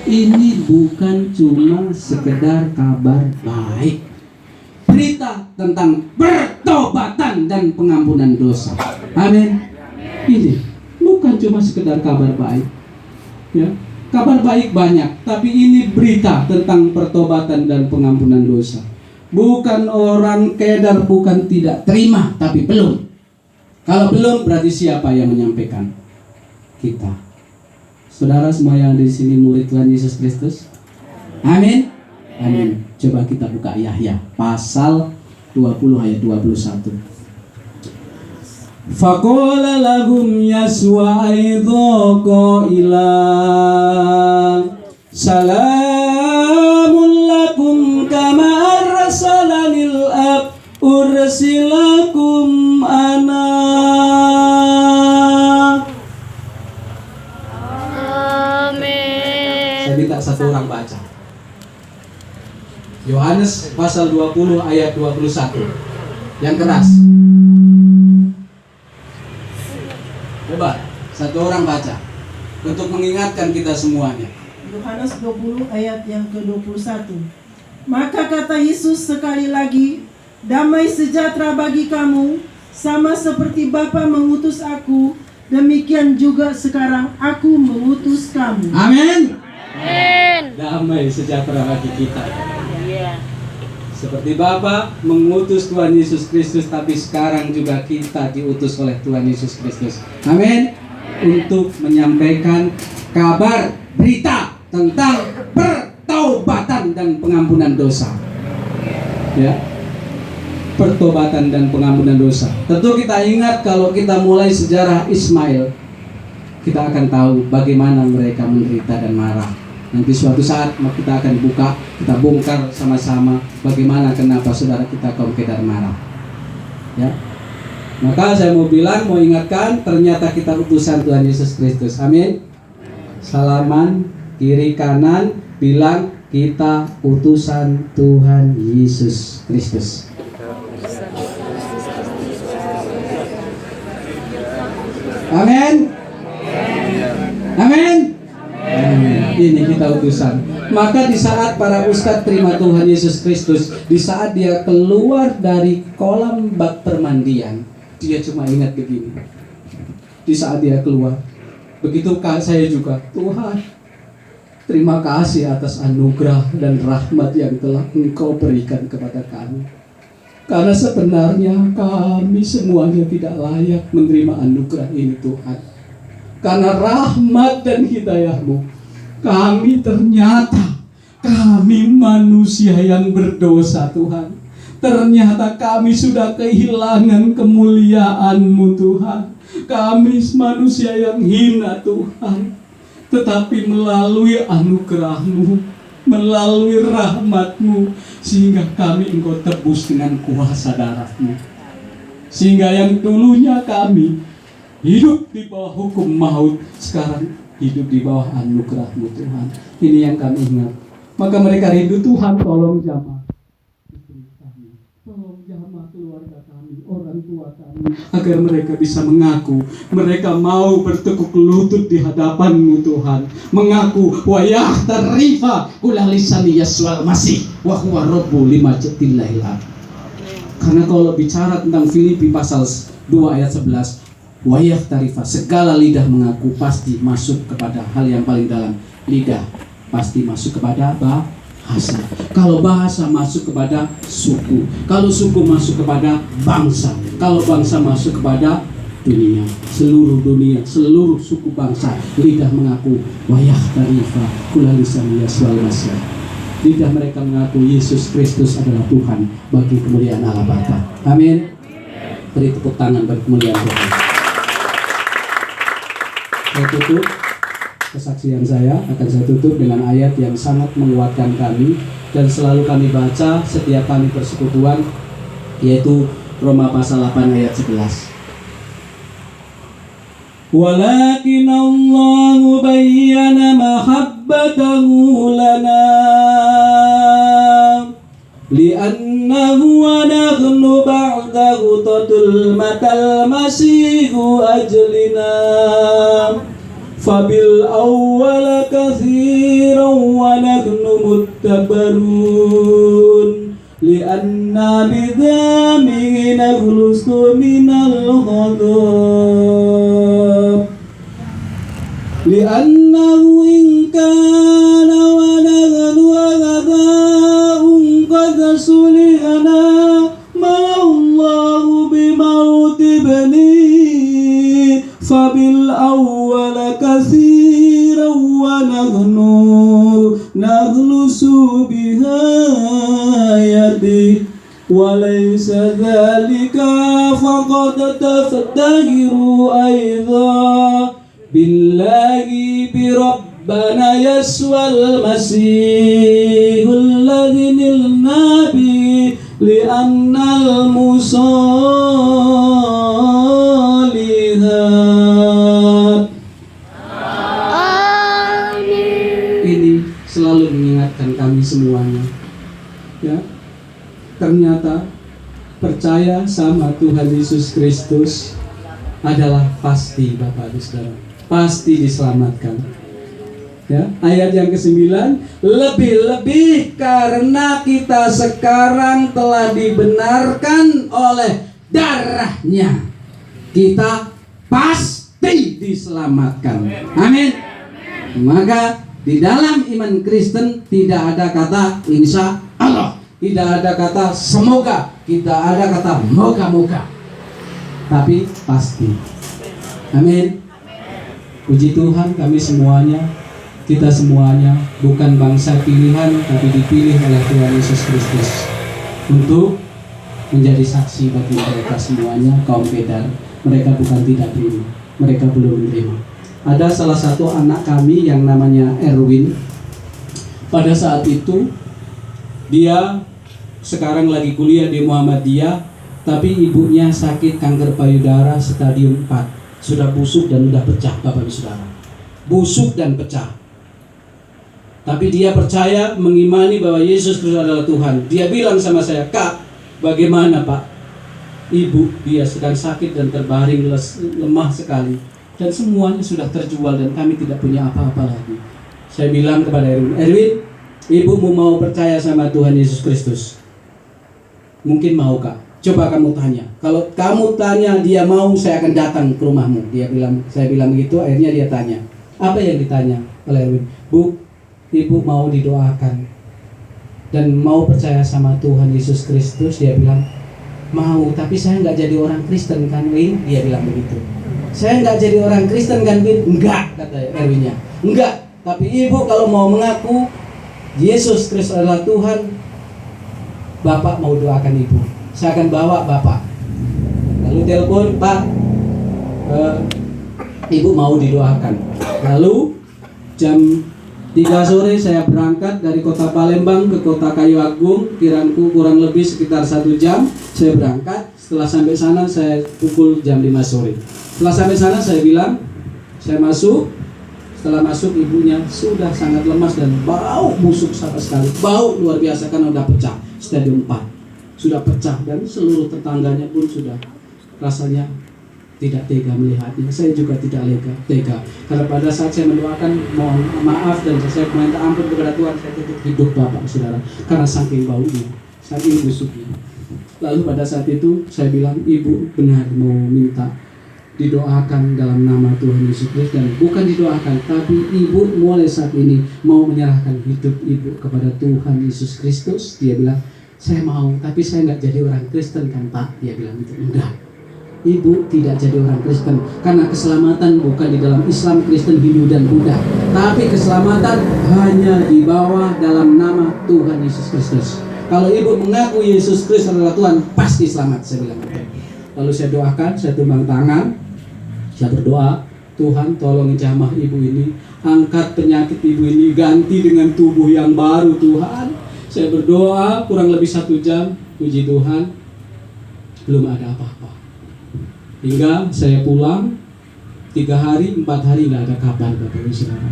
Ini bukan cuma sekedar kabar baik. Berita tentang pertobatan dan pengampunan dosa. Amin. Ini bukan cuma sekedar kabar baik. Ya, kabar baik banyak, tapi ini berita tentang pertobatan dan pengampunan dosa. Bukan orang kedar, bukan tidak terima, tapi belum. Kalau belum, berarti siapa yang menyampaikan? Kita. Saudara semua yang ada di sini murid Tuhan Yesus Kristus. Amin. Amin. Coba kita buka Yahya pasal 20 ayat 21. Faqala lahum Yaswa aidha qaila salamun lakum kama arsalanil ab ursilakum ana. Minta satu orang baca Yohanes pasal 20 ayat 21 yang keras. Coba satu orang baca untuk mengingatkan kita semuanya. Yohanes 20 ayat yang ke-21. Maka kata Yesus sekali lagi, damai sejahtera bagi kamu, sama seperti Bapa mengutus aku, demikian juga sekarang aku mengutus kamu. Amin. Damai sejahtera bagi kita. Seperti Bapa mengutus Tuhan Yesus Kristus, tapi sekarang juga kita diutus oleh Tuhan Yesus Kristus. Amin. Untuk menyampaikan kabar berita tentang pertobatan dan pengampunan dosa. Ya. Pertobatan dan pengampunan dosa. Tentu kita ingat kalau kita mulai sejarah Ismail, kita akan tahu bagaimana mereka menderita dan marah. Nanti suatu saat kita akan buka, kita bongkar sama-sama bagaimana kenapa saudara kita kaum kedar marah. Ya. Maka saya mau bilang, mau ingatkan, ternyata kita utusan Tuhan Yesus Kristus. Amin. Salaman kiri kanan bilang kita utusan Tuhan Yesus Kristus. Amin. Amin. Ini kita utusan. Maka di saat para ustadz terima Tuhan Yesus Kristus, di saat dia keluar dari kolam bak permandian, dia cuma ingat begini. Di saat dia keluar, begitu saya juga, Tuhan, terima kasih atas anugerah dan rahmat yang telah Engkau berikan kepada kami. Karena sebenarnya kami semuanya tidak layak menerima anugerah ini, Tuhan. Karena rahmat dan hidayah-Mu, kami manusia yang berdosa, Tuhan. Ternyata kami sudah kehilangan kemuliaan-Mu, Tuhan. Kami manusia yang hina, Tuhan. Tetapi melalui anugerah-Mu, melalui rahmat-Mu, sehingga kami Engkau tebus dengan kuasa darah-Mu. Sehingga yang dulunya kami hidup di bawah hukum maut, sekarang hidup di bawah anugerah-Mu, Tuhan. Ini yang kami ingat. Maka mereka rindu, Tuhan, tolong jamah istri kami, tolong jamah keluarga kami, orang tua kami, agar mereka bisa mengaku mereka mau bertekuk lutut di hadapan-Mu, Tuhan. Mengaku wa yahtarifa kula lisani Yaswal Masih wa huwa rabbu lima jatillahil ab. Karena kalau bicara tentang Filipi pasal 2 ayat 11, wa yahtarifa, segala lidah mengaku pasti masuk kepada hal yang paling dalam. Lidah pasti masuk kepada bahasa. Kalau bahasa masuk kepada suku, kalau suku masuk kepada bangsa, kalau bangsa masuk kepada dunia, seluruh dunia, seluruh suku bangsa, lidah mengaku wa yahtarifa kula lisan Yaswal Masih. Lidah mereka mengaku Yesus Kristus adalah Tuhan bagi kemuliaan Allah Bapa. Amin. Beri tepuk tangan bagi kemuliaan Tuhan. Saya tutup kesaksian saya, akan saya tutup dengan ayat yang sangat menguatkan kami dan selalu kami baca setiap kami persekutuan, yaitu Roma pasal 8 ayat 11. Walakin Allah bayyana mahabbatahu lana li'annahu wa nahnu ba'dahu tatul matal masihu ajlina fabil awwala katsiran wa nahnu muttabarun li'anna bidhammi nakhlusu minal ghadab li'annahu in kana wa nahnu ghadabun qad sulihana ma'allahu bimauti bani fabil awwala katsiran wa nahnu nakhlusu bihayati walaysa dhalika faqad taftahiru aidha billahi birabbana yaswal masihul ladzi nilna bi li'annal musalihat. Ini selalu mengingatkan kami semuanya, ya, ternyata percaya sama Tuhan Yesus Kristus adalah pasti, Bapak Ibu Saudara, pasti diselamatkan. Ya, ayat yang ke-9, lebih-lebih karena kita sekarang telah dibenarkan oleh darahnya, kita pasti diselamatkan. Amin. Maka di dalam iman Kristen tidak ada kata insya Allah, tidak ada kata semoga, tidak ada kata moga-moga, tapi pasti. Amin. Puji Tuhan, kami semuanya, kita semuanya bukan bangsa pilihan, tapi dipilih oleh Tuhan Yesus Kristus untuk menjadi saksi bagi mereka semuanya, kaum Kedar. Mereka bukan tidak pilih, mereka belum menerima. Ada salah satu anak kami yang namanya Erwin. Pada saat itu dia sekarang lagi kuliah di Muhammadiyah, tapi ibunya sakit kanker payudara stadium 4. Sudah busuk dan sudah pecah, Bapak Ibu Saudara. Busuk dan pecah. Tapi dia percaya, mengimani bahwa Yesus Kristus adalah Tuhan. Dia bilang sama saya, "Kak, bagaimana Pak? Ibu dia sedang sakit dan terbaring lemah sekali. Dan semuanya sudah terjual dan kami tidak punya apa-apa lagi." Saya bilang kepada Erwin, "Ibumu mau percaya sama Tuhan Yesus Kristus? Mungkin mau, Kak. Coba kamu tanya. Kalau kamu tanya dia mau, saya akan datang ke rumahmu." Saya bilang begitu. Akhirnya dia tanya. Apa yang ditanya oleh Erwin? "Bu, ibu mau didoakan dan mau percaya sama Tuhan Yesus Kristus?" Dia bilang, "Mau, tapi saya nggak jadi orang Kristen kan, Win?" Dia bilang begitu. "Saya nggak jadi orang Kristen kan, Win?" "Enggak," kata Erwinnya. "Enggak, tapi ibu kalau mau mengaku Yesus Kristus adalah Tuhan, Bapak mau doakan ibu. Saya akan bawa Bapak." Lalu telepon, "Pak, ibu mau didoakan." Lalu jam 3 sore saya berangkat dari kota Palembang ke kota Kayu Agung, kiraku kurang lebih sekitar 1 jam. Saya berangkat, setelah sampai sana saya pukul jam 5 sore. Setelah sampai sana saya bilang, saya masuk. Setelah masuk ibunya sudah sangat lemas dan bau busuk sama sekali. Bau luar biasa karena sudah pecah, stadium 4. Sudah pecah dan seluruh tetangganya pun sudah rasanya tidak tega melihatnya. Saya juga tidak tega. Karena pada saat saya mendoakan mohon maaf dan saya minta ampun kepada Tuhan, saya tutup hidup Bapak Saudara karena saking baunya, saking busuknya. Lalu pada saat itu saya bilang, "Ibu benar mau minta didoakan dalam nama Tuhan Yesus Kristus." Dan bukan didoakan, tapi ibu mulai saat ini mau menyerahkan hidup ibu kepada Tuhan Yesus Kristus. Dia bilang, "Saya mau, tapi saya nggak jadi orang Kristen kan Pak?" Dia bilang gitu. "Enggak, ibu tidak jadi orang Kristen, karena keselamatan bukan di dalam Islam, Kristen, Hindu, dan Buddha, tapi keselamatan hanya di bawah dalam nama Tuhan Yesus Kristus. Kalau ibu mengaku Yesus Kristus adalah Tuhan, pasti selamat." Saya bilang gitu. Lalu saya doakan, saya tumbang tangan, saya berdoa, "Tuhan tolong jamah ibu ini, angkat penyakit ibu ini, ganti dengan tubuh yang baru Tuhan." Saya berdoa kurang lebih 1 jam, puji Tuhan, belum ada apa-apa. Hingga saya pulang 3 hari, 4 hari nggak ada kabar, Bapak Ibu Saudara.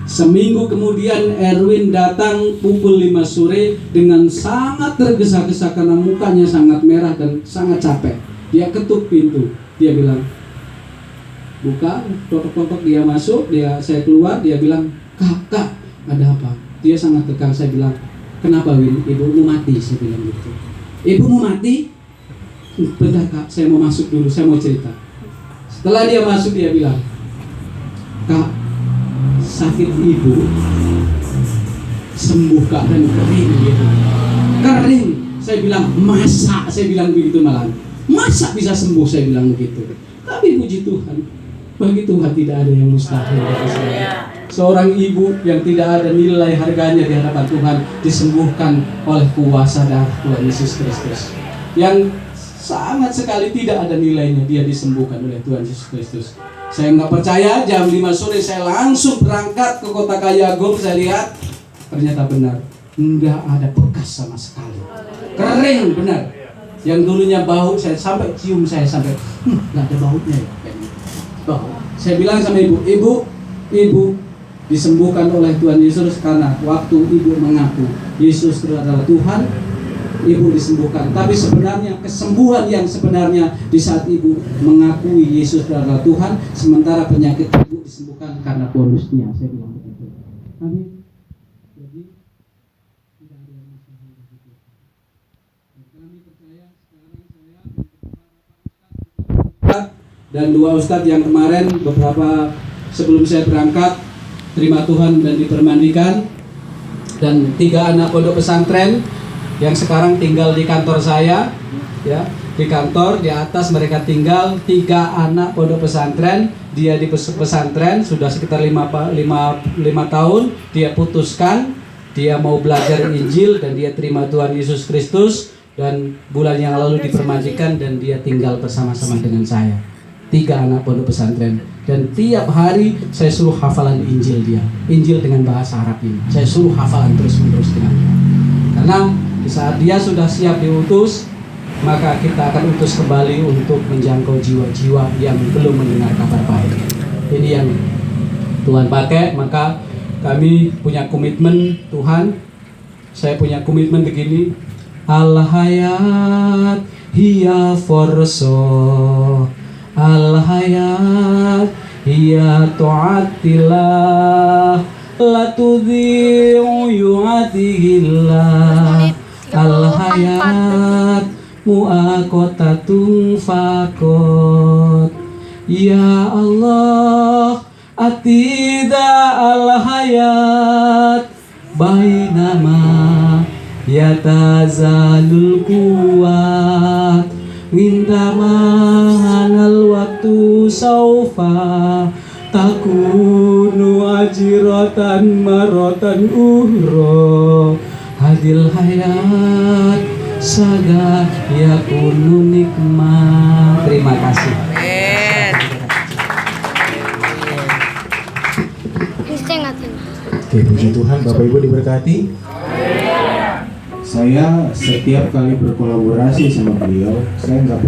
Seminggu kemudian Erwin datang pukul 5 sore dengan sangat tergesa-gesa karena mukanya sangat merah dan sangat capek. Dia ketuk pintu. Dia bilang, buka, totok-totok, dia masuk, saya keluar, dia bilang, kak, ada apa? Dia sangat tegang. Saya bilang, kenapa Win? Ibu mau mati, saya bilang gitu. Ibu mau mati? Bentar kak, saya mau masuk dulu, saya mau cerita. Setelah dia masuk, dia bilang, kak, sakit ibu sembuh kak, dan kering gitu. Kering. Saya bilang, masa? Saya bilang begitu malah. Masa bisa sembuh? Saya bilang begitu. Tapi puji Tuhan, bagi Tuhan tidak ada yang mustahil. Seorang ibu yang tidak ada nilai harganya di hadapan Tuhan disembuhkan oleh kuasa darah Tuhan Yesus Kristus. Yang sangat sekali tidak ada nilainya, dia disembuhkan oleh Tuhan Yesus Kristus. Saya nggak percaya, jam 5 sore saya langsung berangkat ke kota Kayagung. Saya lihat, ternyata benar, nggak ada bekas sama sekali. Kering benar. Yang dulunya bau, saya sampai cium, saya sampai nggak ada baunya ya. Bau. Saya bilang sama ibu disembuhkan oleh Tuhan Yesus karena waktu ibu mengaku Yesus adalah Tuhan, ibu disembuhkan. Tapi sebenarnya kesembuhan yang sebenarnya di saat ibu mengakui Yesus adalah Tuhan, sementara penyakit ibu disembuhkan karena bonusnya. Saya bilang begitu. Amin. Jadi tidak ada yang mustahil begitu. Dan kami percaya sekarang saya dan dua ustadz yang kemarin beberapa sebelum saya berangkat terima Tuhan dan dipermandikan, dan 3 anak pondok pesantren yang sekarang tinggal di kantor saya, ya, di kantor di atas mereka tinggal 3 anak pondok pesantren. Dia di pesantren sudah sekitar 5 tahun. Dia putuskan dia mau belajar Injil dan dia terima Tuhan Yesus Kristus, dan bulan yang lalu dipermandikan dan dia tinggal bersama-sama dengan saya. 3 anak pondok pesantren, dan tiap hari saya suruh hafalan Injil dia, Injil dengan bahasa Arab ini. Saya suruh hafalan terus-menerus dengan dia. Karena di saat dia sudah siap diutus, maka kita akan utus kembali untuk menjangkau jiwa-jiwa yang belum mendengar kabar baik. Ini yang Tuhan pakai, maka kami punya komitmen Tuhan. Saya punya komitmen begini, Al-Hayat hiya forso, Al-Hayat hiya tu'atillah, la tudhi'u yu'atihillah. Al-Hayat mu'akotatun fakot. Ya Allah, atida al-hayat bainama yatazalul kuat, windama hanal waktu saufa takunu ajiratan marotan uhro. Hadil hayat saga yakunu nikmat. Terima kasih. Oke, puji Tuhan, Bapak Ibu diberkati. Saya setiap kali berkolaborasi sama beliau, saya nggak